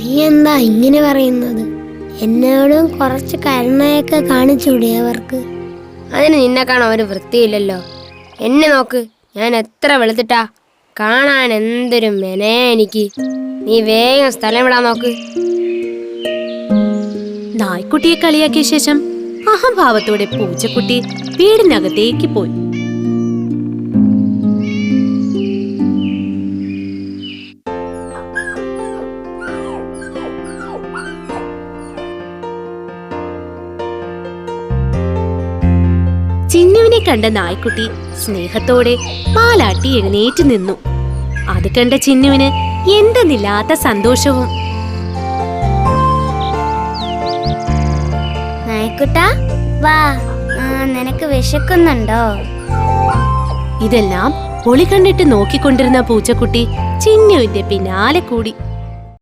നീ എന്താ ഇങ്ങനെ പറയുന്നത്? എന്നോടും കുറച്ച് കരുണയൊക്കെ കാണിച്ചൂടെ അവർക്ക്? അതിന് നിന്നെ കാണാൻ ഒരു വൃത്തിയില്ലല്ലോ. എന്നെ നോക്ക്, ഞാൻ എത്ര വെളുത്തിട്ടാ. കാണാൻ എന്തൊരു മെനേ എനിക്ക്. നീ വേഗം സ്ഥലം വിടാൻ നോക്ക്. നായ്ക്കുട്ടിയെ കളിയാക്കിയ ശേഷം അഹംഭാവത്തോടെ പൂച്ചക്കുട്ടി വീടിനകത്തേക്ക് പോയി. ചിന്നുവിനെ കണ്ട നായ്ക്കുട്ടി സ്നേഹത്തോടെ പാലാട്ടി എഴുന്നേറ്റ് നിന്നു. അത് കണ്ട ചിന്നുവിന് എന്തെന്നില്ലാത്ത സന്തോഷവും. നായ്ക്കുട്ടാ, വാ, നിനക്ക് വിശക്കുന്നുണ്ടോ? ഇതെല്ലാം ഒളി കണ്ടിട്ട് നോക്കിക്കൊണ്ടിരുന്ന പൂച്ചക്കുട്ടി ചിന്നുവിന്റെ പിന്നാലെ കൂടി.